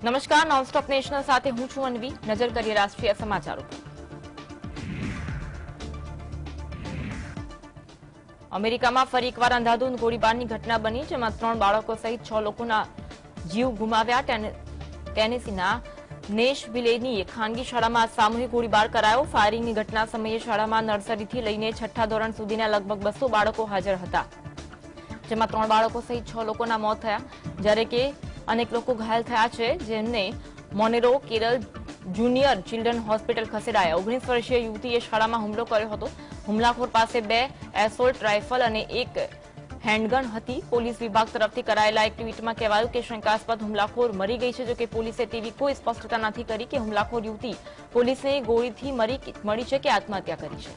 નમસ્કાર, nonstop national સાથે હું છું અન્વી. નજર કરીએ રાષ્ટ્રીય સમાચારો પર. અમેરિકામાં ફરી એકવાર અંધાધૂંધ ગોળીબારની ઘટના બની, જેમાં 3 બાળકો સહિત 6 લોકોના જીવ ગુમાવ્યા. ટેનેસીના નેશવિલેની ખાનગી શાળામાં સામૂહિક ગોળીબાર કરાયો. ફાયરિંગની ઘટના સમયે શાળામાં નર્સરીથી લઈને 6ઠ્ઠા ધોરણ સુધીના લગભગ 200 બાળકો હાજર હતા, જેમાં 3 બાળકો સહિત 6 લોકોના મોત થયા, જ્યારે કે અનેક લોકો ઘાયલ થયા છે, જેમને મોનેરો કેરળ જુનિયર ચિલ્ડ્રન હોસ્પિટલ ખસેડાયા. 19 વર્ષીય યુવતીએ શાળામાં હુમલો કર્યો હતો. હુમલાખોર પાસે 2 એસોલ્ટ રાઇફલ અને 1 હેન્ડગન હતી. પોલીસ વિભાગ તરફથી કરાયેલા એક ટ્વીટમાં કહેવાયું કે શંકાસ્પદ હુમલાખોર મરી ગઈ છે, જોકે પોલીસે તેવી કોઈ સ્પષ્ટતા નથી કરી કે હુમલાખોર યુવતી પોલીસને ગોળીથી મળી છે કે આત્મહત્યા કરી છે.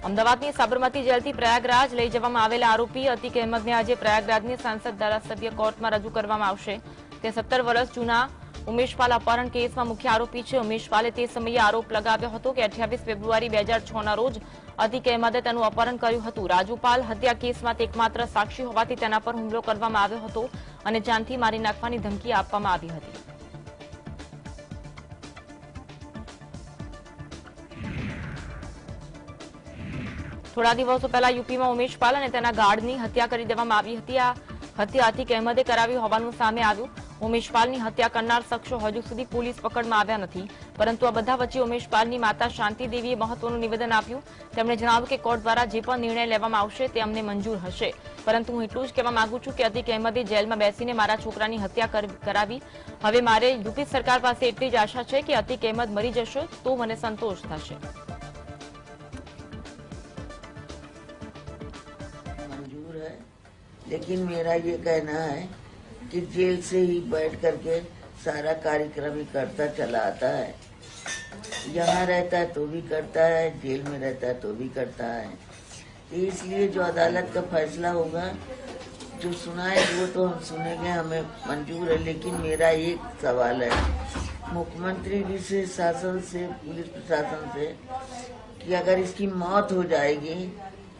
અમદાવાદની સાબરમતી જેલથી પ્રયાગરાજ લઈ જવામાં આવેલા આરોપી અતિક અહેમદને આજે પ્રયાગરાજની સાંસદ ધારાસભ્ય કોર્ટમાં રજૂ કરવામાં આવશે. તે 17 વર્ષ જૂના ઉમેશપાલ અપહરણ કેસમાં મુખ્ય આરોપી છે. ઉમેશપાલે તે સમયે આરોપ લગાવ્યો હતો કે 28 ફેબ્રુઆરી 2006ના રોજ અતિક અહેમદે તેનું અપહરણ કર્યું હતું. રાજુપાલ હત્યા કેસમાં તે એકમાત્ર સાક્ષી હોવાથી તેના પર હુમલો કરવામાં આવ્યો હતો અને જાનથી મારી નાખવાની ધમકી આપવામાં આવી હતી. થોડા દિવસો પહેલા યુપીમાં ઉમેશપાલ અને તેના ગાર્ડની હત્યા કરી દેવામાં આવી હતી. આ હત્યા અતિક અહેમદે કરાવી હોવાનું સામે આવ્યું. ઉમેશપાલની હત્યા કરનાર શખ્સો હજુ સુધી પોલીસ પકડમાં આવ્યા નથી, પરંતુ આ બધા વચ્ચે ઉમેશપાલની માતા શાંતિ દેવીએ મહત્વનું નિવેદન આપ્યું. તેમણે જણાવ્યું કે કોર્ટ દ્વારા જે પણ નિર્ણય લેવામાં આવશે તે અમને મંજૂર હશે, પરંતુ હું એટલું જ કહેવા માંગુ છું કે અતિક અહેમદે જેલમાં બેસીને મારા છોકરાની હત્યા કરાવી. હવે મારે યુપી સરકાર પાસે એટલી જ આશા છે કે અતિક અહેમદ મરી જશે તો મને સંતોષ થશે. लेकिन मेरा ये कहना है कि जेल से ही बैठ करके सारा कार्यक्रम ही करता चला आता है. यहाँ रहता है तो भी करता है, जेल में रहता है तो भी करता है. इसलिए जो अदालत का फैसला होगा, जो सुनाए वो तो हम सुनेंगे, हमें मंजूर है. लेकिन मेरा एक सवाल है मुख्यमंत्री जी से, शासन से, पुलिस प्रशासन से कि अगर इसकी मौत हो जाएगी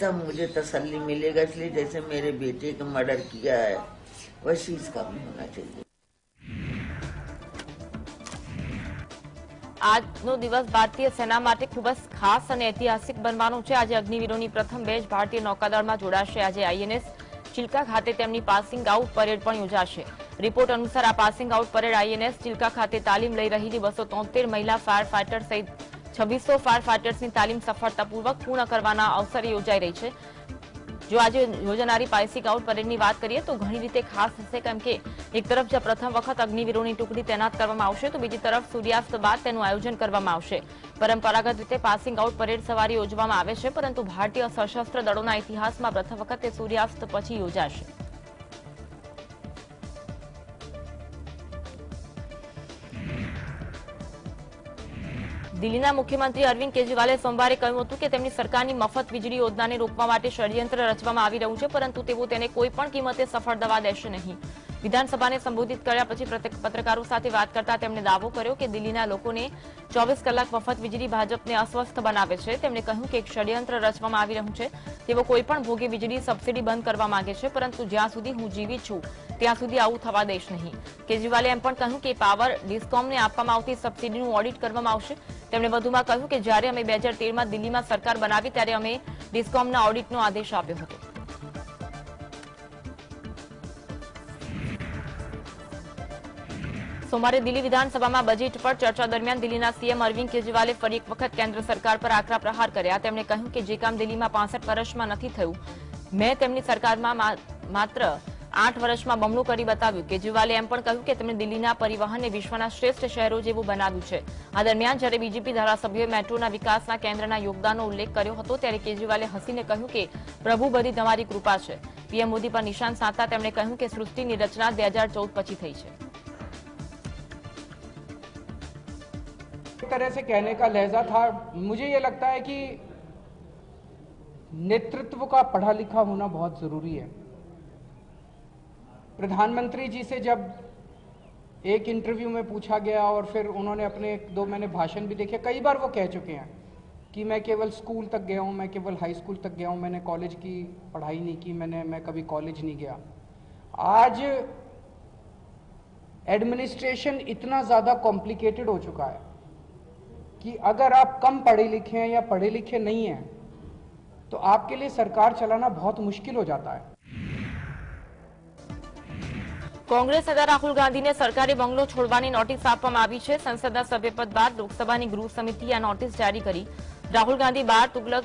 तब मुझे तसल्ली मिलेगा. इसलिए जैसे मेरे बेटे का मर्डर किया है वैसे इसका भी होना चाहिए. આજનો દિવસ ભારતીય સેના માટે ખૂબ જ ખાસ અને ઐતિહાસિક બનવાનો છે. આજે અગ્નિવીરોની પ્રથમ બેચ ભારતીય નૌકાદળમાં જોડાશે. આજે આઈએનએસ ચિલ્કા ખાતે તેમની પાસિંગ આઉટ પરેડ પણ યોજાશે. રિપોર્ટ અનુસાર આ passing out parade INS Chilika ખાતે તાલીમ લઈ રહેલી 273 મહિલા ફાયર ફાઇટર સહિત 2600 ફાયર ફાઇટર્સની તાલીમ સફળતાપૂર્વક પૂર્ણ કરવાના અવસરે યોજાઈ રહી છે. જો આજે યોજાનારી પાસિંગ આઉટ પરેડની વાત કરીએ તો ઘણી રીતે ખાસ હશે, કેમ કે એક તરફ જ્યાં પ્રથમ વખત અગ્નિવીરોની ટુકડી તૈનાત કરવામાં આવશે, તો બીજી તરફ સૂર્યાસ્ત બાદ તેનું આયોજન કરવામાં આવશે. પરંપરાગત રીતે પાસિંગ આઉટ પરેડ સવારે યોજવામાં આવે છે, પરંતુ ભારતીય સશસ્ત્ર દળોના ઇતિહાસમાં પ્રથમ વખત તે સૂર્યાસ્ત પછી યોજાશે. દિલ્હીના મુખ્યમંત્રી અરવિંદ કેજરીવાલે સોમવારે કહ્યું હતું કે તેમની સરકારની મફત વીજળી યોજનાને રોકવા માટે ષડયંત્ર રચવામાં આવી રહ્યું છે, પરંતુ તેઓ તેને કોઈ પણ કિંમતે સફળ થવા દેશે નહીં. વિધાનસભાને સંબોધિત કર્યા પછી પત્રકારો સાથે વાત કરતા તેમણે દાવો કર્યો કે દિલ્હીના લોકોને 24 કલાક મફત વીજળી ભાજપને અસ્વસ્થ બનાવે છે. તેમણે કહ્યું કે એક ષડયંત્ર રચવામાં આવી રહ્યું છે. તેઓ કોઈ પણ ભોગે વીજળી સબસિડી બંધ કરવા માંગે છે, પરંતુ જ્યાં સુધી હું જીવિત છું ત્યાં સુધી આવું થવા દઈશ નહીં. કેજરીવાલે એમ પણ કહ્યું કે પાવર ડિસ્કોમને આપવામાં આવતી સબસિડીનું ઓડિટ કરવામાં આવશે. તેમણે વધુમાં કહ્યું કે જ્યારે અમે 2013માં દિલ્હીમાં સરકાર બનાવી ત્યારે અમે ડિસ્કોમના ઓડિટનો આદેશ આપ્યો હતો. સોમવારે દિલ્હી વિધાનસભામાં બજેટ પર ચર્ચા દરમિયાન દિલ્હીના સીએમ અરવિંદ કેજરીવાલે ફરી એક વખત કેન્દ્ર સરકાર પર આકરા પ્રહાર કર્યા. તેમણે કહ્યું કે જે કામ દિલ્હીમાં 65 વર્ષમાં નથી થયું, મેં તેમની સરકારમાં માત્ર 8 વર્ષમાં બમણું કરી બતાવ્યું. કેજરીવાલે એમ પણ કહ્યું કે તેમણે દિલ્હીના પરિવહનને વિશ્વના શ્રેષ્ઠ શહેરો જેવું બનાવ્યું છે. આ દરમિયાન જ્યારે બીજેપી ધારાસભ્યોએ મેટ્રોના વિકાસના કેન્દ્રના યોગદાનનો ઉલ્લેખ કર્યો હતો, ત્યારે કેજરીવાલે હસીને કહ્યું કે પ્રભુ બધી તમારી કૃપા છે. પીએમ મોદી પર નિશાન સાધતા તેમણે કહ્યું કે સૃષ્ટિની રચના 2014 પછી થઈ છે. तरह से कहने का लहजा था. मुझे ये लगता है कि नेतृत्व का पढ़ा लिखा होना बहुत जरूरी है. प्रधानमंत्री जी से जब एक इंटरव्यू में पूछा गया और फिर उन्होंने अपने 2 मैंने भाषण भी देखे, कई बार वो कह चुके हैं कि मैं केवल स्कूल तक गया हूँ, मैं केवल हाई स्कूल तक गया हूँ, मैंने कॉलेज की पढ़ाई नहीं की, मैं कभी कॉलेज नहीं गया। आज एडमिनिस्ट्रेशन इतना ज़्यादा कॉम्प्लिकेटेड हो चुका है कि अगर आप कम पढ़े लिखे हैं या पढ़े लिखे नहीं हैं तो आपके लिए सरकार चलाना बहुत मुश्किल हो जाता है। કોંગ્રેસ નેતા રાહુલ ગાંધીને સરકારી બંગલો છોડવાની નોટિસ આપવામાં આવી છે। સંસદના સભ્યપદ બાદ લોકસભાની ગૃહ સમિતિએ આ નોટિસ જારી કરી। રાહુલ ગાંધી 12 તુગલક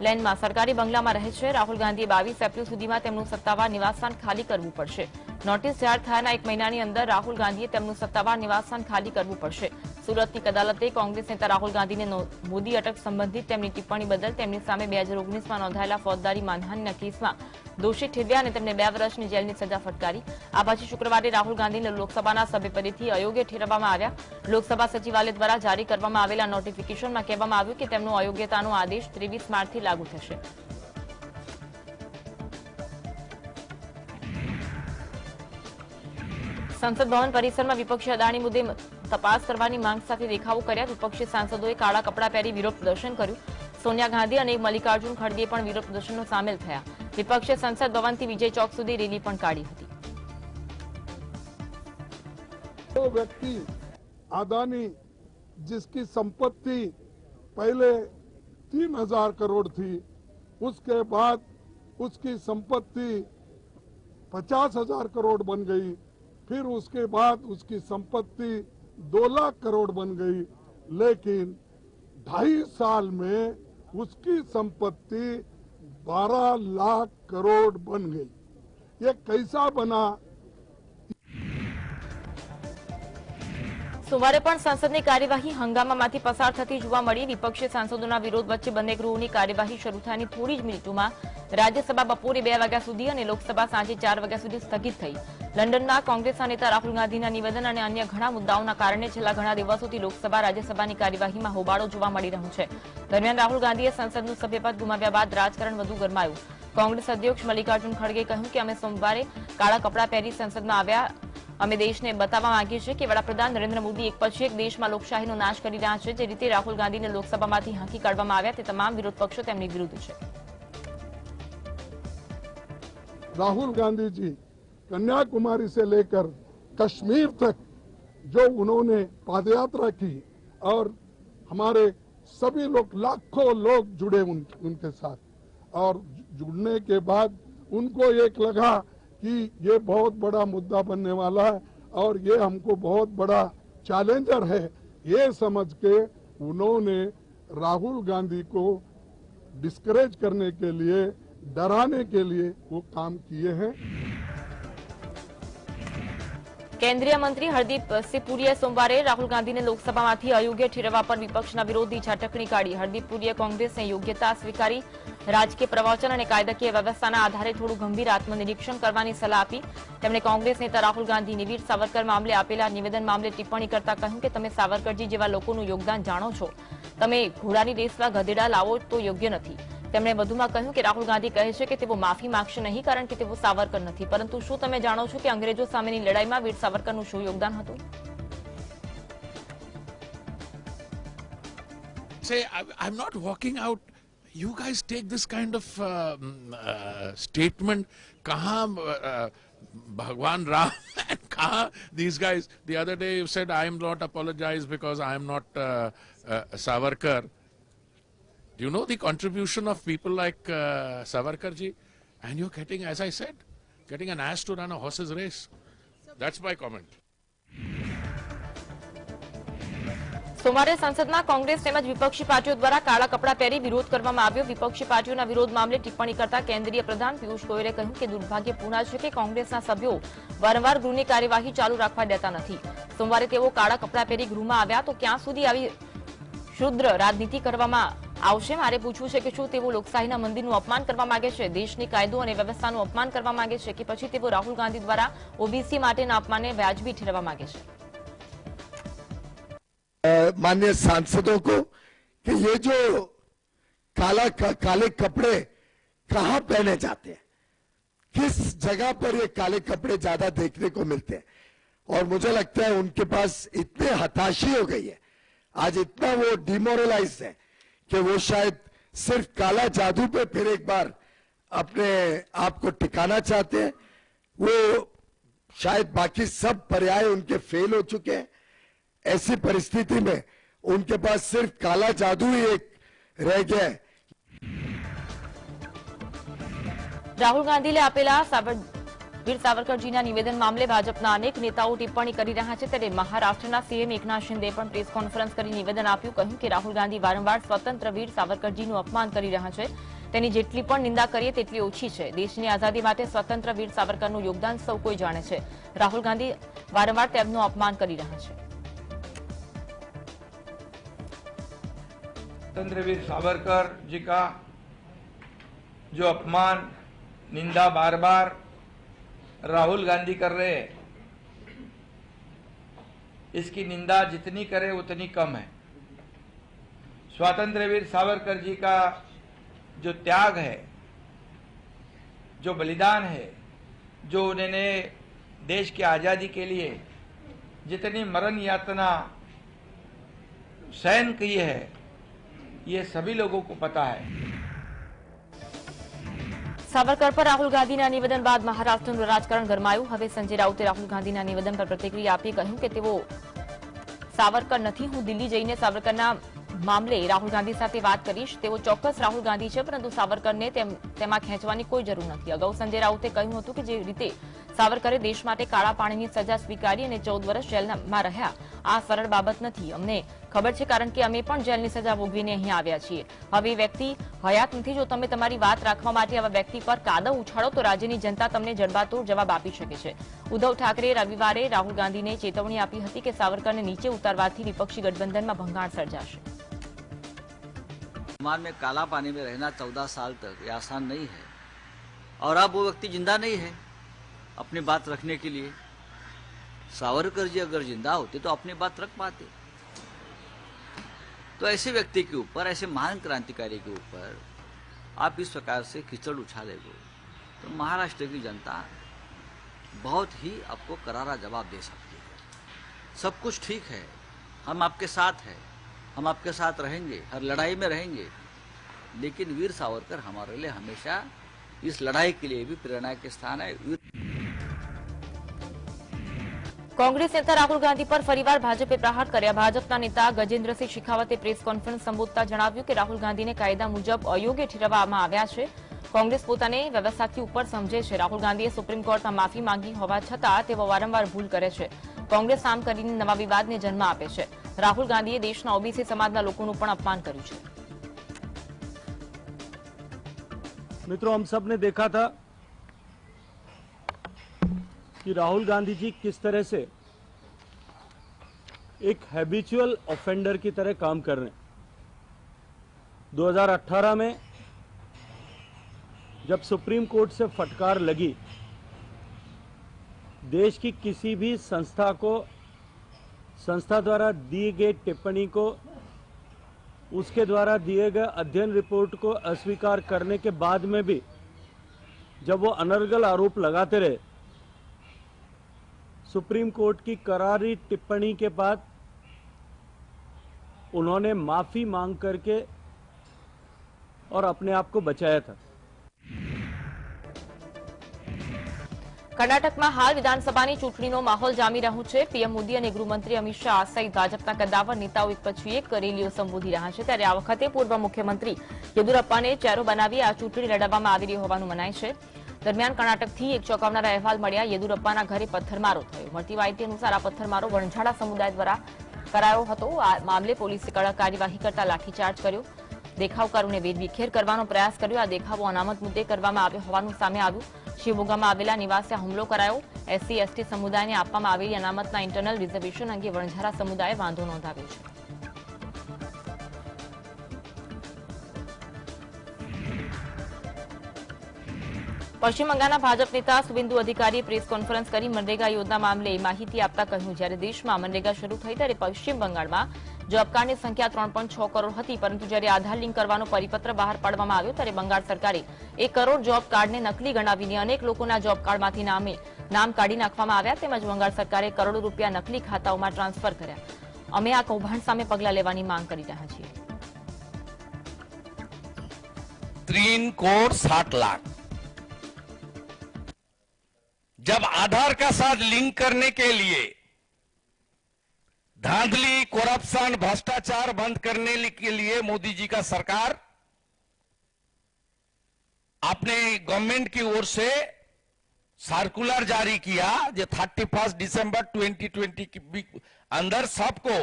લેનમાં સરકારી બંગલામાં રહે છે। રાહુલ ગાંધીએ 22 એપ્રિલ સુધીમાં તેમનું સત્તાવાર નિવાસસ્થાન ખાલી કરવું પડશે। નોટિસ જાહેર થયાના 1 મહિનાની અંદર રાહુલ ગાંધીએ તેમનું સત્તાવાર નિવાસસ્થાન ખાલી કરવું પડશે। સુરતની એક અદાલતે કોંગ્રેસ નેતા રાહુલ ગાંધીને મોદી અટક સંબંધિત તેમની ટિપ્પણી બદલ તેમની સામે 2019માં નોંધાયેલા ફોજદારી માનહાનિના કેસમાં દોષી ઠેરવ્યા અને તેમને 2 વર્ષની જેલની સજા ફટકારી। આ પછી શુક્રવારે રાહુલ ગાંધીને લોકસભાના સભ્યપદેથી અયોગ્ય ઠેરવવામાં આવ્યા। લોકસભા સચિવાલય દ્વારા જારી કરવામાં આવેલા નોટિફિકેશનમાં કહેવામાં આવ્યું કે તેમનો અયોગ્યતાનો આદેશ 23 માર્ચથી लागू થશે। સંસદ ભવન પરિસરમાં વિપક્ષી અદાણી મુદ્દે તપાસ કરવાની માંગ સાથે દેખાવો કર્યા। વિપક્ષી સાંસદોએ કાળા કપડાં પહેરી વિરોધ પ્રદર્શન કર્યું। સોનિયા ગાંધી અને મલ્લિકાર્જુન ખડગે પણ વિરોધ પ્રદર્શનમાં સામેલ થયા। વિપક્ષે સંસદ ભવનથી વિજય ચોક સુધી રેલી પણ કાઢી હતી। वो व्यक्ति अदानी जिसकी संपत्ति पहले 3,000 करोड़ थी, उसके बाद उसकी संपत्ति 50,000 करोड़ बन गई, फिर उसके बाद उसकी संपत्ति 2 लाख करोड़ बन गई, लेकिन 2.5 साल में उसकी संपत्ति 12 लाख करोड़ बन गई। ये कैसा बना? સોમવારે પણ સંસદની કાર્યવાહી હંગામામાંથી પસાર થતી જોવા મળી। વિપક્ષી સાંસદોના વિરોધ વચ્ચે બંને ગૃહોની કાર્યવાહી શરૂ થયાની થોડી જ મિનિટોમાં રાજ્યસભા બપોરે 2 વાગ્યા સુધી અને લોકસભા સાંજે 4 વાગ્યા સુધી સ્થગિત થઈ। લંડનના કોંગ્રેસના નેતા રાહુલ ગાંધીના નિવેદન અને અન્ય ઘણા મુદ્દાઓના કારણે છેલ્લા ઘણા દિવસોથી લોકસભા રાજ્યસભાની કાર્યવાહીમાં હોબાળો જોવા મળી રહ્યો છે। દરમિયાન રાહુલ ગાંધીએ સંસદનું સભ્યપદ ગુમાવ્યા બાદ રાજકારણ વધુ ગરમાયું। કોંગ્રેસ અધ્યક્ષ મલ્લિકાર્જુન ખડગે કહ્યું કે અમે સોમવારે કાળા કપડાં પહેરી સંસદમાં આવ્યા। અમે દેશને બતાવવા માંગીએ છીએ કે વડાપ્રધાન નરેન્દ્ર મોદી એક પછી એક દેશમાં લોકશાહીનો નાશ કરી રહ્યા છે। જે રીતે રાહુલ ગાંધીને લોકસભામાંથી હાંકી કાઢવામાં આવ્યા તે તમામ વિરોધ પક્ષો તેમની વિરુદ્ધ છે। राहुल गांधी जी कन्याकुमारी से लेकर कश्मीर तक जो उन्होंने पादयात्रा की और हमारे सभी लोग, लाखों लोग जुड़े उनके साथ, और जुड़ने के बाद उनको एक लगा कि ये बहुत बड़ा मुद्दा बनने वाला है और ये हमको बहुत बड़ा चैलेंजर है। ये समझ के उन्होंने राहुल गांधी को डिस्करेज करने के लिए, डराने के लिए वो काम किए हैं। કેન્દ્રીય મંત્રી હરદીપ સિંહ પુરીએ સોમવારે રાહુલ ગાંધીને લોકસભામાંથી અયોગ્ય ઠેરવવા પર વિપક્ષના વિરોધની ઝાટકણી કાઢી। હરદીપ પુરીએ કોંગ્રેસને યોગ્યતા સ્વીકારી રાજકીય પ્રવચન અને કાયદાકીય વ્યવસ્થાના આધારે થોડું ગંભીર આત્મનિરીક્ષણ કરવાની સલાહ આપી। તેમણે કોંગ્રેસ નેતા રાહુલ ગાંધીને વીર સાવરકર મામલે આપેલા નિવેદન મામલે ટિપ્પણી કરતા કહ્યું કે તમે સાવરકરજી જેવા લોકોનું યોગદાન જાણો છો, તમે ઘોડાની રેસમાં ગધેડા લાવો તો યોગ્ય નથી। તેમણે વધુમાં કહ્યું કે રાહુલ ગાંધી કહે છે કે તેઓ માફી માંગશે નહીં કારણ કે તેઓ સાવરકર નથી, પરંતુ શું તમે જાણો છો કે અંગ્રેજો સામેની લડાઈમાં વીર સાવરકરનું શું યોગદાન હતું? Say, I'm not walking out. You guys take this kind of statement. Kahan Bhagwan Ram and kahan these guys. The other day you said I am not apologize because I am not Savarkar. Do you know the contribution of people like Savarkar ji? And you're getting, as I said, getting an ass to run a horse's race. That's my comment. સોમવારે સંસદમાં કોંગ્રેસ તેમજ વિપક્ષી પાર્ટીઓ દ્વારા કાળા કપડા પહેરી વિરોધ કરવામાં આવ્યો। વિપક્ષી પાર્ટીઓના વિરોધ મામલે ટિપ્પણી કરતા કેન્દ્રીય પ્રધાન પિયુષ ગોયલે કહ્યું કે દુર્ભાગ્યપૂર્ણ છે કે કોંગ્રેસના સભ્યો વારંવાર ગૃહની કાર્યવાહી ચાલુ રાખવા દેતા નથી। સોમવારે તેઓ કાળા કપડા પહેરી ગૃહમાં આવ્યા તો ક્યાં સુધી આવી શુદ્ર રાજનીતિ કરવામાં આવશે? મારે પૂછવું છે કે શું તેઓ લોકશાહીના મંદિરનું અપમાન કરવા માંગે છે, દેશની કાયદો અને વ્યવસ્થાનું અપમાન કરવા માંગે છે કે પછી તેઓ રાહુલ ગાંધી દ્વારા ઓબીસી માટેના અપમાનને વ્યાજબી ઠેરવવા માંગે છે? माननीय सांसदों को कि ये जो काले कपड़े कहां पहने जाते हैं, किस जगह पर ये काले कपड़े ज्यादा देखने को मिलते हैं, और मुझे लगता है उनके पास इतने हताशी हो गई है, आज इतना वो डिमोरलाइज है कि वो शायद सिर्फ काला जादू पे फिर एक बार अपने आप को टिकाना चाहते हैं। वो शायद बाकी सब पर्याय उनके फेल हो चुके हैं। ऐसी परिस्थिति में उनके पास सिर्फ काला जादू ही एक रह गया है। રાહુલ ગાંધીએ આપેલા વીર સાવરકરજીના નિવેદન મામલે ભાજપના અનેક નેતાઓ ટિપ્પણી કરી રહ્યા છે, ત્યારે મહારાષ્ટ્રના સીએમ એકનાથ શિંદે પણ પ્રેસ કોન્ફરન્સ કરી નિવેદન આપ્યું. કહ્યું કે રાહુલ ગાંધી વારંવાર સ્વતંત્ર વીર સાવરકરજીનું અપમાન કરી રહ્યા છે. તેની જેટલી પણ નિંદા કરીએ તેટલી ઓછી છે. દેશની આઝાદી માટે સ્વતંત્ર વીર સાવરકરનું યોગદાન સૌ કોઈ જાણે છે. રાહુલ ગાંધી વારંવાર તેમનું અપમાન કરી રહ્યા છે. स्वतंत्र वीर सावरकर जी का जो अपमान निंदा बार बार राहुल गांधी कर रहे हैं, इसकी निंदा जितनी करे उतनी कम है. स्वतंत्र वीर सावरकर जी का जो त्याग है, जो बलिदान है, जो उन्होंने देश की आजादी के लिए जितनी मरण यातना सहन की है, ये सभी लोगों को पता है. સાવરકર પર રાહુલ ગાંધીના નિવેદન બાદ મહારાષ્ટ્રનું રાજકારણ ગરમાયું. હવે સંજય રાઉતે રાહુલ ગાંધીના નિવેદન પર પ્રતિક્રિયા આપી કહ્યું કે તેઓ સાવરકર નથી. હું દિલ્હી જઈને સાવરકરના મામલે રાહુલ ગાંધી સાથે વાત કરીશ. તેઓ ચોક્કસ રાહુલ ગાંધી છે, પરંતુ સાવરકરને તેમાં ખેંચવાની કોઈ જરૂર નથી. અગાઉ સંજય રાઉતે કહ્યું હતું કે જે રીતે સાવરકરે દેશ માટે કાળા પાણીની સજા સ્વીકારી અને 14 વર્ષ જેલમાં રહ્યા, આ સરળ બાબત નથી. અમને ખબર છે, કારણ કે અમે પણ જેલની સજા ભોગવીને અહીં આવ્યા છીએ. હવે વ્યક્તિ હયાત નથી. જો તમે તમારી વાત રાખવા માટે આવા વ્યક્તિ પર કાદવ ઉછાળો તો રાજ્યની જનતા તમને જડબાતોડ જવાબ આપી શકે છે. ઉદ્ધવ ઠાકરે રવિવારે રાહુલ ગાંધીને ચેતવણી આપી હતી કે સાવરકરને નીચે ઉતારવાથી વિપક્ષી ગઠબંધનમાં ભંગાણ સર્જાશે. मान में काला पानी में रहना 14 साल तक ये आसान नहीं है, और अब वो व्यक्ति जिंदा नहीं है अपनी बात रखने के लिए. सावरकर जी अगर जिंदा होते तो अपनी बात रख पाते. तो ऐसे व्यक्ति के ऊपर, ऐसे महान क्रांतिकारी के ऊपर आप इस प्रकार से कीचड़ उछालेंगे तो महाराष्ट्र की जनता बहुत ही आपको करारा जवाब दे सकती है. सब कुछ ठीक है, हम आपके साथ हैं, हम आपके साथ रहेंगे, हर लड़ाई में रहेंगे, लेकिन वीर सावरकर हमारे लिए हमेशा इस लड़ाई के लिए भी प्रेरणा के स्थान है. કોંગ્રેસ નેતા રાહુલ ગાંધી પર ફરીવાર ભાજપે પ્રહાર કર્યા. ભાજપના નેતા ગજેન્દ્રસિંહ શેખાવતે પ્રેસ કોન્ફરન્સ સંબોધતા જણાવ્યું કે રાહુલ ગાંધીને કાયદા મુજબ અયોગ્ય ઠેરવવામાં આવ્યા છે. કોંગ્રેસ પોતાને વ્યવસ્થાથી ઉપર સમજે છે. રાહુલ ગાંધીએ સુપ્રીમ કોર્ટમાં માફી માંગી હોવા છતાં તેઓ વારંવાર ભૂલ કરે છે. કોંગ્રેસ આમ કરીને નવા વિવાદને જન્મ આપે છે. રાહુલ ગાંધીએ દેશના ઓબીસી સમાજના લોકોનું પણ અપમાન કર્યું છે. मित्रों, हम सब ने देखा था कि राहुल गांधी जी किस तरह से एक हैबिचुअल ऑफेंडर की तरह काम कर रहे हैं. 2018 में जब सुप्रीम कोर्ट से फटकार लगी, देश की किसी भी संस्था द्वारा दी गई टिप्पणी को, उसके द्वारा दिए गए अध्ययन रिपोर्ट को अस्वीकार करने के बाद में भी जब वो अनर्गल आरोप लगाते रहे, सुप्रीम कोर्ट की करारी टिप्पणी के बाद उन्होंने माफी मांग करके और अपने आप को बचाया था. કર્ણાટકમાં હાલ વિધાનસભાની ચૂંટણીનો માહોલ જામી રહ્યો છે. પીએમ મોદી અને ગૃહમંત્રી અમિત શાહ સહિત ભાજપના કદ્દાવર નેતાઓ એક પછી એક રેલીઓ સંબોધી રહ્યા છે. ત્યારે આ વખતે પૂર્વ મુખ્યમંત્રી યેદુરપ્પાને ચહેરો બનાવી આ ચૂંટણી લડવામાં આવી રહી હોવાનું મનાય છે. દરમિયાન કર્ણાટકથી એક ચોંકાવનારા અહેવાલ મળ્યા. યેદુરપ્પાના ઘરે પથ્થરમારો થયો. મળતી માહિતી અનુસાર આ પથ્થરમારો વણઝારા સમુદાય દ્વારા કરાયો હતો. આ મામલે પોલીસે કડક કાર્યવાહી કરતા લાઠીચાર્જ કર્યો. દેખાવકારોને વેદવિખેર કરવાનો પ્રયાસ કર્યો. આ દેખાવો અનામત મુદ્દે કરવામાં આવ્યો હોવાનું સામે આવ્યું. શિવમોગામાં આવેલા નિવાસે હુમલો કરાયો. એસસી એસટી સમુદાયને આપવામાં આવેલી અનામતના ઇન્ટરનલ રિઝર્વેશન અંગે વણઝારા સમુદાયે વાંધો નોંધાવ્યો છે. પશ્ચિમ બંગાળના ભાજપ નેતા સુવેન્દુ અધિકારીએ પ્રેસ કોન્ફરન્સ કરી મનરેગા યોજના મામલે માહિતી આપતા કહ્યું, જ્યારે દેશમાં મનરેગા શરૂ થઈ ત્યારે પશ્ચિમ બંગાળમાં જોબ કાર્ડની સંખ્યા 3.6 કરોડ હતી, પરંતુ જ્યારે આધાર લિંક કરવાનો પરિપત્ર બહાર પાડવામાં આવ્યો ત્યારે બંગાળ સરકારે 1 કરોડ જોબ કાર્ડને નકલી ગણાવીને અનેક લોકોના જોબ કાર્ડમાંથી નામ કાઢી નાખવામાં આવ્યા. તેમજ બંગાળ સરકારે કરોડો રૂપિયા નકલી ખાતાઓમાં ટ્રાન્સફર કર્યા. અમે આ કૌભાંડ સામે પગલાં લેવાની માંગ કરી રહ્યા છીએ. 3,60,00,000। जब आधार का साथ लिंक करने के लिए धांधली, करप्शन, भ्रष्टाचार बंद करने के लिए मोदी जी का सरकार अपने गवर्नमेंट की ओर से सर्कुलर जारी किया जो 31 दिसंबर 2020 के अंदर सबको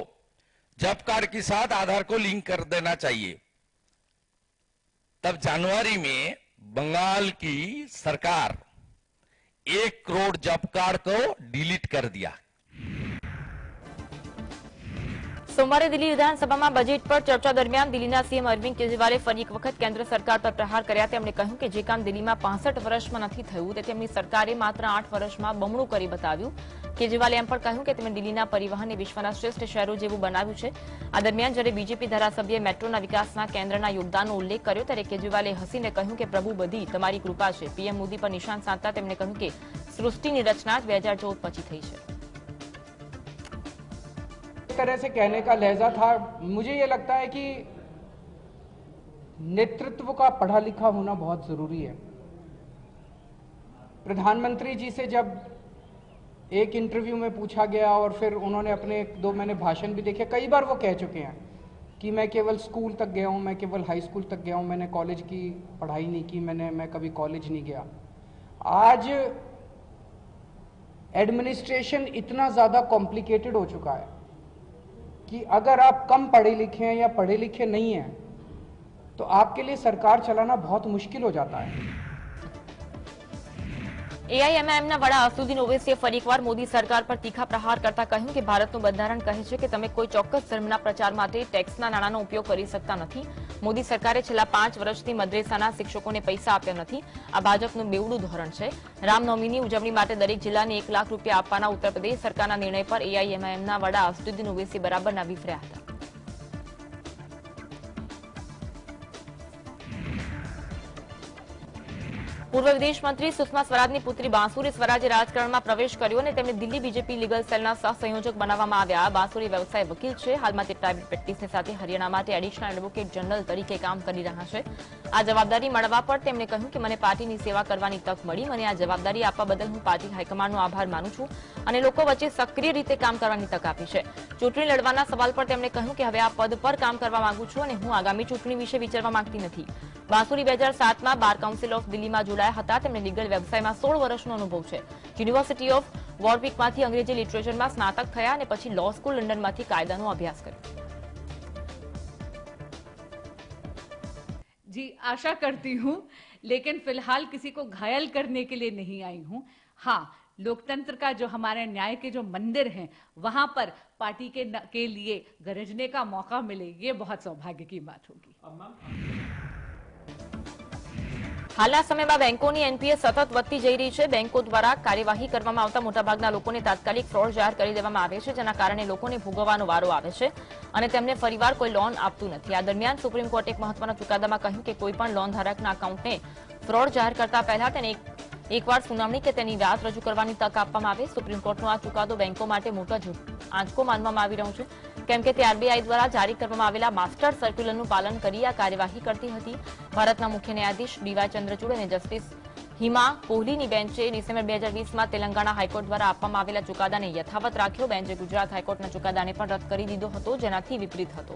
जॉब कार्ड के साथ आधार को लिंक कर देना चाहिए। तब जनवरी में बंगाल की सरकार 1 करोड़ जॉब कार्ड को डिलीट कर दिया। સોમવારે દિલ્હી વિધાનસભામાં બજેટ પર ચર્ચા દરમિયાન દિલ્હીના સીએમ અરવિંદ કેજરીવાલે ફરી એક વખત કેન્દ્ર સરકાર પર પ્રહાર કર્યા। તેમણે કહ્યું કે જે કામ દિલ્હીમાં 65 વર્ષમાં નથી થયું તે તેમની સરકારે માત્ર 8 વર્ષમાં બમણું કરી બતાવ્યું। કેજરીવાલે એમ પણ કહ્યું કે તેમણે દિલ્હીના પરિવહનને વિશ્વના શ્રેષ્ઠ શહેરો જેવું બનાવ્યું છે। આ દરમિયાન જ્યારે બીજેપી ધારાસભ્યએ મેટ્રોના વિકાસના કેન્દ્રના યોગદાનનો ઉલ્લેખ કર્યો ત્યારે કેજરીવાલે હસીને કહ્યું કે પ્રભુ બધી તમારી કૃપા છે। પીએમ મોદી પર નિશાન સાધતા તેમણે કહ્યું કે સૃષ્ટિની રચના 2014 પછી થઈ છે। तरह से कहने का लहजा था। मुझे ये लगता है कि नेतृत्व का पढ़ा लिखा होना बहुत जरूरी है। प्रधानमंत्री जी से जब एक इंटरव्यू में पूछा गया और फिर उन्होंने अपने 2 मैंने भाषण भी देखे, कई बार वो कह चुके हैं कि मैं केवल स्कूल तक गया हूं, मैं केवल हाई स्कूल तक गया हूं, मैंने कॉलेज की पढ़ाई नहीं की, मैं कभी कॉलेज नहीं गया। आज एडमिनिस्ट्रेशन इतना ज्यादा कॉम्प्लिकेटेड हो चुका है कि अगर आप कम पढ़े लिखे हैं या पढ़े लिखे नहीं हैं तो आपके लिए सरकार चलाना बहुत मुश्किल हो जाता है। એઆઈએમઆઈએમના વડા અસદુદ્દીન ઓવૈસીએ ફરી એકવાર મોદી સરકાર પર તીખા પ્રહાર કરતા કહ્યું કે ભારતનું બંધારણ કહે છે કે તમે કોઈ ચોક્કસ ધર્મના પ્રચાર માટે ટેક્સના નાણાંનો ઉપયોગ કરી શકતા નથી। મોદી સરકારે છેલ્લા 5 વર્ષથી મદ્રેસાના શિક્ષકોને પૈસા આપ્યા નથી। આ ભાજપનું બેવડું ધોરણ છે। રામનવમીની ઉજવણી માટે દરેક જિલ્લાને 1 લાખ રૂપિયા આપવાના ઉત્તર પ્રદેશ સરકારના નિર્ણય પર એઆઈએમઆઈએમના વડા અસદુદ્દીન ઓવૈસી બરાબરના વિફર્યા હતા। પૂર્વ વિદેશ મંત્રી સુષ્મા સ્વરાજની પુત્રી બાંસુરી સ્વરાજે રાજકારણમાં પ્રવેશ કર્યો અને તેમને દિલ્હી બીજેપી લીગલ સેલના સહસંયોજક બનાવવામાં આવ્યા। બાંસુરી વ્યવસાય વકીલ છે। હાલમાં તે પ્રાઇવેટ પ્રેક્ટિસની સાથે હરિયાણા માટે એડિશનલ એડવોકેટ જનરલ તરીકે કામ કરી રહ્યા છે। આ જવાબદારી મળવા પર તેમણે કહ્યું કે મને પાર્ટીની સેવા કરવાની તક મળી। મને આ જવાબદારી આપવા બદલ હું પાર્ટી હાઈકમાન્ડનો આભાર માનું છું અને લોકો વચ્ચે સક્રિય રીતે કામ કરવાની તક આપી છે। ચૂંટણી લડવાના સવાલ પર તેમણે કહ્યું કે હવે આ પદ પર કામ કરવા માંગુ છું અને હું આગામી ચૂંટણી વિશે વિચારવા માંગતી નથી। બાંસુરી 2007માં બાર કાઉન્સિલ ઓફ દિલ્હીમાં જોડાયા હતા। તેમણે લીગલ વ્યવસાયમાં 16 વર્ષનો અનુભવ છે। યુનિવર્સિટી ઓફ વોરવિકમાંથી અંગ્રેજી લિટરેચરમાં સ્નાતક થયા અને પછી લો સ્કૂલ લંડનમાંથી કાયદાનો અભ્યાસ કર્યો। जी आशा करती हूं, लेकिन फिलहाल किसी को घायल करने के लिए नहीं आई हूं। हाँ, लोकतंत्र का जो हमारे न्याय के जो मंदिर हैं वहां पर पार्टी के लिए गरजने का मौका मिले, ये बहुत सौभाग्य की बात होगी। હાલના સમયમાં બેંકોની એનપીએ સતત વધતી જઈ રહી છે। બેંકો દ્વારા કાર્યવાહી કરવામાં આવતા મોટાભાગના લોકોને તાત્કાલિક ફ્રોડ જાહેર કરી દેવામાં આવે છે, જેના કારણે લોકોને ભોગવવાનો વારો આવે છે અને તેમને ફરીવાર કોઈ લોન આપતું નથી। આ દરમિયાન સુપ્રીમ કોર્ટે એક મહત્વના ચુકાદામાં કહ્યું કે કોઈપણ લોન ધારકના અકાઉન્ટને ફ્રોડ જાહેર કરતા પહેલા તેને એકવાર સુનાવણી કે તેની વાત રજૂ કરવાની તક આપવામાં આવે। સુપ્રીમ કોર્ટનો આ ચુકાદો બેંકો માટે મોટો આંચકો માનવામાં આવી રહ્યો છે, કેમ કે તે આરબીઆઈ દ્વારા જારી કરવામાં આવેલા માસ્ટર સર્ક્યુલરનું પાલન કરી આ કાર્યવાહી કરતી હતી। ભારતના મુખ્ય ન્યાયાધીશ ડીવાય ચંદ્રચૂડ અને જસ્ટિસ હિમા કોહલીની બેન્ચે ડિસેમ્બર 2020માં તેલંગાણા હાઈકોર્ટ દ્વારા આપવામાં આવેલા ચુકાદાને યથાવત રાખ્યો। બેન્ચે ગુજરાત હાઈકોર્ટના ચુકાદાને પણ રદ કરી દીધો હતો, જેનાથી વિપરીત હતો।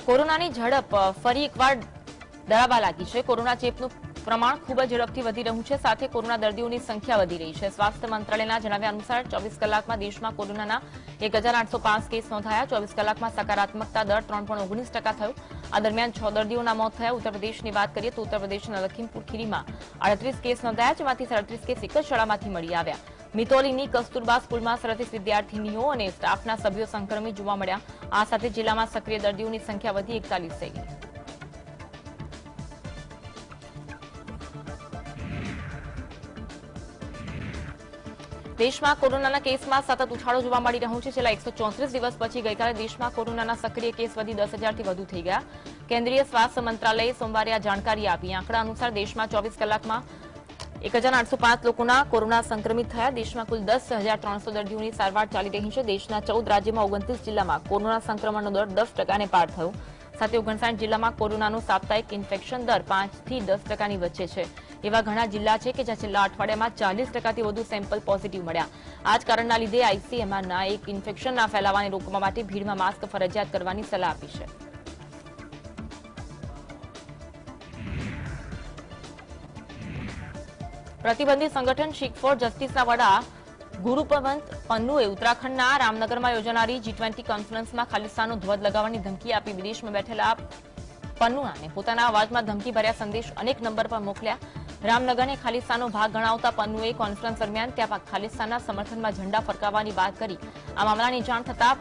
કોરોનાની ઝડપ ફરી એકવાર ડરાવવા લાગી છે। કોરોના ચેપનું પ્રમાણ ખૂબ જ ઝડપથી વધી રહ્યું છે, સાથે કોરોના દર્દીઓની સંખ્યા વધી રહી છે। સ્વાસ્થ્ય મંત્રાલયના જણાવ્યા અનુસાર 24 કલાકમાં દેશમાં કોરોનાના 1805 કેસ નોંધાયા। 24 કલાકમાં સકારાત્મકતા દર 3.19% થયો। આ દરમિયાન 6 દર્દીઓના મોત થયા। ઉત્તર પ્રદેશની વાત કરીએ તો ઉત્તર પ્રદેશના લખીમપુર ખીરીમાં 38 કેસ નોંધાયા, જેમાંથી 37 કેસ એક જ શાળામાંથી મળી આવ્યા। મિતોલીની કસ્તુરબા સ્કૂલમાં 37 વિદ્યાર્થીનીઓ અને સ્ટાફના સભ્યો સંક્રમિત જોવા મળ્યા। આ સાથે જિલ્લામાં સક્રિય દર્દીઓની સંખ્યા વધી 41 થઈ ગઈ। દેશમાં કોરોનાના કેસમાં સતત ઉછાળો જોવા મળી રહ્યો છે। છેલ્લા 134 દિવસ પછી ગઈકાલે દેશમાં કોરોનાના સક્રિય કેસ વધી 10,000થી વધુ થઈ ગયા। કેન્દ્રીય સ્વાસ્થ્ય મંત્રાલયે સોમવારે આ જાણકારી આપી। આંકડા અનુસાર દેશમાં 24 કલાકમાં 1805 લોકોના કોરોના સંક્રમિત થયા. દેશમાં કુલ 10,300 દર્દીઓની સારવાર ચાલી રહી છે. દેશના 14 રાજ્યોમાં 29 જિલ્લામાં કોરોના સંક્રમણનો દર 10% પાર થયો. સાથે 59 જિલ્લામાં કોરોનાનો સાપ્તાહિક ઇન્ફેક્શન દર 5 થી 10% વચ્ચે છે. એવા ઘણા જિલ્લા છે કે જ્યાં છેલ્લા અઠવાડિયામાં 40%થી વધુ સેમ્પલ પોઝિટિવ મળ્યા. આ જ કારણના લીધે આઈસીએમઆરના એક ઇન્ફેક્શનના ફેલાવાને રોકવા માટે ભીડમાં માસ્ક ફરજિયાત કરવાની સલાહ આપી છે. પ્રતિબંધિત સંગઠન શીખ ફોર જસ્ટિસના વડા ગુરુપવંત પન્નુએ ઉત્તરાખંડના રામનગરમાં યોજાનારી G20 કોન્ફરન્સમાં ખાલિસ્તાનનો ધ્વજ લગાવવાની ધમકી આપી. વિદેશમાં બેઠેલા પન્નુઆને પોતાના અવાજમાં ધમકીભર્યા સંદેશ અનેક નંબર પર મોકલ્યા. રામનગરને ખાલિસ્તાનનો ભાગ ગણાવતા પન્નુએ કોન્ફરન્સ દરમિયાન ત્યાં ખાલિસ્તાનના સમર્થનમાં ઝંડા ફરકાવવાની વાત કરી. આ મામલાની જાણ થતાં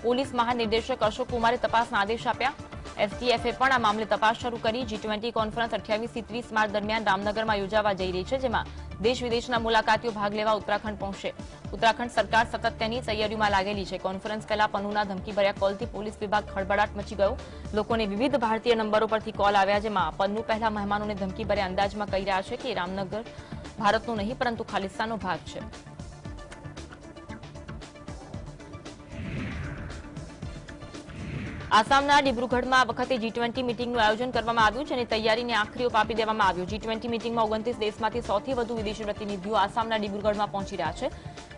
પોલીસ મહાનિર્દેશક અશોક કુમારે તપાસના આદેશ આપ્યા. એસટીએફે પણ આ મામલે તપાસ શરૂ કરી. G20 કોન્ફરન્સ 28 થી 30 માર્ચ દરમિયાન રામનગરમાં યોજાવા જઈ રહી છે, જેમાં દેશ વિદેશના મુલાકાતીઓ ભાગ લેવા ઉત્તરાખંડ પહોંચશે. ઉત્તરાખંડ સરકાર સતત તેની તૈયારીમાં લાગેલી છે. કોન્ફરન્સ પહેલા પન્નુના ધમકીભર્યા કોલથી પોલીસ વિભાગ ખળબળાટ મચી ગયો. લોકોને વિવિધ ભારતીય નંબરો પરથી કોલ આવ્યા, જેમાં પન્નુ પહેલા મહેમાનોને ધમકીભર્યા અંદાજમાં કહી રહ્યા છે કે રામનગર ભારતનો નહીં પરંતુ ખાલિસ્તાનનો ભાગ છે. આસામના ડિબ્રુગઢમાં આ વખતે G20 મીટિંગનું આયોજન કરવામાં આવ્યું છે અને તૈયારીને આખરી ઓપ આપી દેવામાં આવ્યો. G20 મીટિંગમાં 29 દેશમાંથી 100થી વધુ વિદેશી પ્રતિનિધિઓ આસામના ડિબ્રુગઢમાં પહોંચી રહ્યા છે.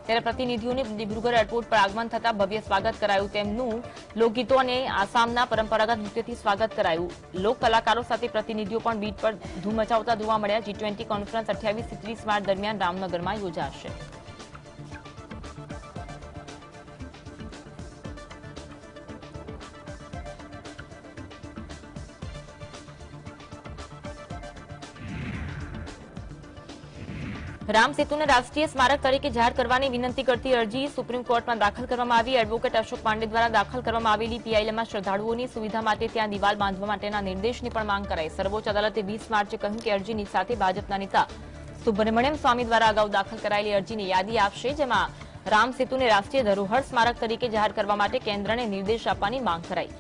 ત્યારે પ્રતિનિધિઓને ડિબ્રુગઢ એરપોર્ટ પર આગમન થતા ભવ્ય સ્વાગત કરાયું. તેમનું લોકગીતો અને આસામના પરંપરાગત નૃત્યથી સ્વાગત કરાયું. લોક કલાકારો સાથે પ્રતિનિધિઓ પણ બીટ પર ધૂમ મચાવતા જોવા મળ્યા. G20 કોન્ફરન્સ 28 થી 30 માર્ચ દરમિયાન રામનગરમાં યોજાશે. રામ સેતુને રાષ્ટ્રીય સ્મારક તરીકે જાહેર કરવાની વિનંતી કરતી અરજી સુપ્રીમ કોર્ટમાં દાખલ કરવામાં આવી. એડવોકેટ અશોક પાંડે દ્વારા દાખલ કરવામાં આવેલી પીઆઈએલમાં શ્રદ્ધાળુઓની સુવિધા માટે ત્યાં દિવાલ બાંધવા માટેના નિર્દેશની પણ માંગ કરાઈ. સર્વોચ્ચ અદાલતે 20 માર્ચે કહ્યું કે અરજીની સાથે ભાજપના નેતા સુબ્રમણ્યમ સ્વામી દ્વારા અગાઉ દાખલ કરાયેલી અરજીની યાદી આપશે, જેમાં રામ સેતુને રાષ્ટ્રીય ધરોહર સ્મારક તરીકે જાહેર કરવા માટે કેન્દ્રને નિર્દેશ આપવાની માંગ કરાઈ.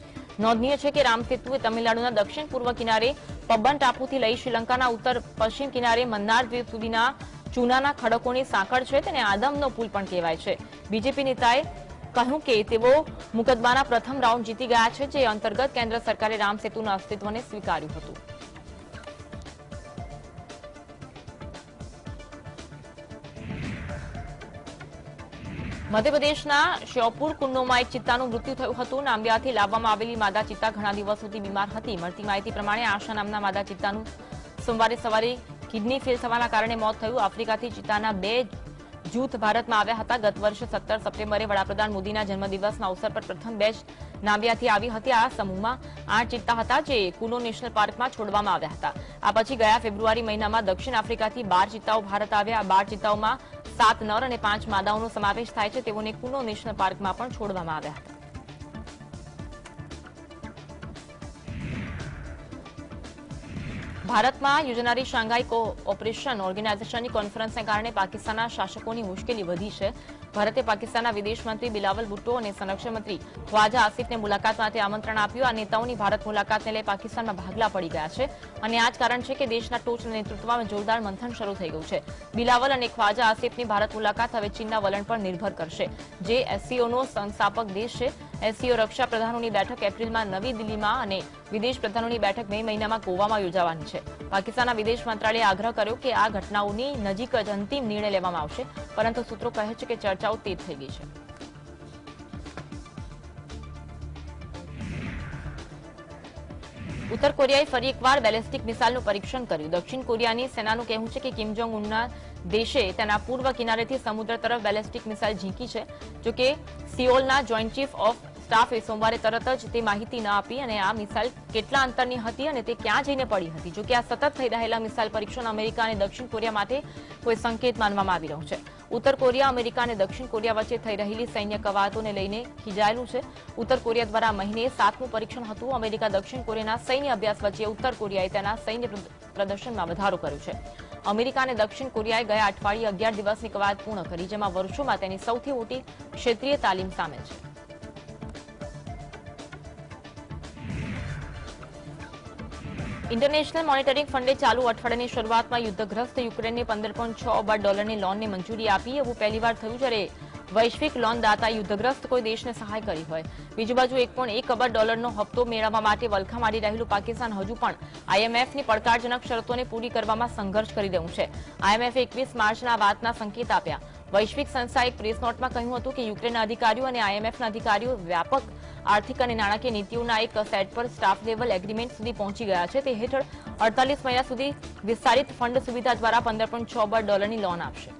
નોંધનીય છે કે રામ સેતુ એ તમિલનાડુના દક્ષિણ પૂર્વ કિનારે પબ્બન ટાપુથી લઈ શ્રીલંકાના ઉત્તર પશ્ચિમ કિનારે મન્નાર દ્વીપ સુધીના ચૂનાના ખડકોની સાંકળ છે. તેને આદમનો પુલ પણ કહેવાય છે. બીજેપી નેતાએ કહ્યું કે તેઓ મુકદ્દમાના પ્રથમ રાઉન્ડ જીતી ગયા છે, જે અંતર્ગત કેન્દ્ર સરકારે રામ સેતુના અસ્તિત્વને સ્વીકાર્યું હતું. મધ્યપ્રદેશના શ્યોપુર કુંડોમાં એક ચિત્તાનું મૃત્યુ થયું હતું. નાંબિયાથી લાવવામાં આવેલી માદા ચિત્તા ઘણા દિવસોથી બીમાર હતી. મળતી માહિતી પ્રમાણે આશા નામના માદા ચિત્તાનું સોમવારે સવારે કિડની ફેલ થવાના કારણે મોત થયું. આફ્રિકાથી ચિત્તાના 2 જૂથ ભારતમાં આવ્યા હતા. ગત વર્ષે 17 સપ્ટેમ્બરે વડાપ્રધાન મોદીના જન્મદિવસના અવસર પર પ્રથમ બેચ નાંબિયાથી આવી હતી. આ સમૂહમાં 8 ચિત્તા હતા, જે કુનો નેશનલ પાર્કમાં છોડવામાં આવ્યા હતા. આ પછી ગયા ફેબ્રુઆરી મહિનામાં દક્ષિણ આફ્રિકાથી 12 ચિત્તાઓ ભારત આવ્યા. 12 ચિત્તાઓમાં 7 નર અને 5 માદાઓનો સમાવેશ થાય છે. તેઓને કુનો નેશનલ પાર્કમાં પણ છોડવામાં આવ્યા હતા. ભારતમાં યોજાનારી શાંઘાઈ કોઓપરેશન ઓર્ગેનાઇઝેશનની કોન્ફરન્સને કારણે પાકિસ્તાનના શાસકોની મુશ્કેલી વધી છે. ભારતે પાકિસ્તાનના વિદેશ મંત્રી બિલાવલ ભુટ્ટો અને સંરક્ષણ મંત્રી ખ્વાજા આસિફને મુલાકાત માટે આમંત્રણ આપ્યું. આ નેતાઓની ભારત મુલાકાતને લઈ પાકિસ્તાનમાં ભાગલા પડી ગયા છે અને આ જ કારણ છે કે દેશના ટોચના નેતૃત્વમાં જોરદાર મંથન શરૂ થઈ ગયું છે. બિલાવલ અને ખ્વાજા આસિફની ભારત મુલાકાત હવે ચીનના વલણ પર નિર્ભર કરશે, જે એસસીઓનો સંસ્થાપક દેશ છે. એસસીઓ રક્ષા પ્રધાનોની બેઠક એપ્રિલમાં નવી દિલ્હીમાં અને વિદેશ પ્રધાનોની બેઠક મે મહિનામાં ગોવામાં યોજાવાની છે. પાકિસ્તાનના વિદેશ મંત્રાલયે આગ્રહ કર્યો કે આ ઘટનાઓની નજીક જ અંતિમ નિર્ણય લેવામાં આવશે, પરંતુ સૂત્રો કહે છે કે ચર્ચાઓ તેજ થઈ ગઈ છે. ઉત્તર કોરિયાએ ફરી એકવાર બેલેસ્ટિક મિસાઇલનું પરીક્ષણ કર્યું. દક્ષિણ કોરિયાની સેનાનું કહેવું છે કે કિમ જોંગ ઉનના દેશે તેના પૂર્વ કિનારેથી સમુદ્ર તરફ બેલેસ્ટિક મિસાઇલ ઝીંકી છે. જોકે સિઓલના જોઈન્ટ ચીફ ઓફ સ્ટાફે સોમવારે તરત જ તે માહિતી ન આપી અને આ મિસાઇલ કેટલા અંતરની હતી અને તે ક્યાં જઈને પડી હતી. જોકે આ સતત થઈ રહેલા મિસાઇલ પરીક્ષણ અમેરિકા અને દક્ષિણ કોરિયા માટે કોઈ સંકેત માનવામાં આવી રહ્યું છે. ઉત્તર કોરિયા અમેરિકા અને દક્ષિણ કોરિયા વચ્ચે થઈ રહેલી સૈન્ય કવાયતોને લઈને ખીજાયેલું છે. ઉત્તર કોરિયા દ્વારા મહિને 7મું પરીક્ષણ હતું. અમેરિકા દક્ષિણ કોરિયાના સૈન્ય અભ્યાસ વચ્ચે ઉત્તર કોરિયાએ તેના સૈન્ય પ્રદર્શનમાં વધારો કર્યો છે. અમેરિકા અને દક્ષિણ કોરિયાએ ગયા અઠવાડિયે 11 દિવસની કવાયત પૂર્ણ કરી, જેમાં વર્ષોમાં તેની સૌથી મોટી ક્ષેત્રીય તાલીમ સામેલ છે. ઇન્ટરનેશનલ મોનિટરિંગ ફંડે ચાલુ અઠવાડિયાની શરૂઆતમાં યુદ્ધગ્રસ્ત યુક્રેનને $15.6 અબજ લોનની મંજૂરી આપી. એવું પહેલીવાર થયું જ્યારે વૈશ્વિક લોન દાતા યુદ્ધગ્રસ્ત કોઈ દેશને સહાય કરી હોય. બીજી બાજુ $1.1 અબજનો હપ્તો મેળવવા માટે વલખા મારી રહેલું પાકિસ્તાન હજુ પણ આઈએમએફની પડકારજનક શરતોને પૂરી કરવામાં સંઘર્ષ કરી રહ્યું છે. આઈએમએફે 21 માર્ચના આ વાતના સંકેત આપ્યા. વૈશ્વિક સંસ્થાએ એક પ્રેસ નોટમાં કહ્યું હતું કે યુક્રેનના અધિકારીઓ અને આઈએમએફના અધિકારીઓ વ્યાપક આર્થિક અને નાણાકીય નીતિઓના એક સેટ પર સ્ટાફ લેવલ એગ્રીમેન્ટ સુધી પહોંચી ગયા છે. તે હેઠળ 48 મહિના સુધી વિસ્તારિત ફંડ સુવિધા દ્વારા $15.6 અબજની લોન આપશે.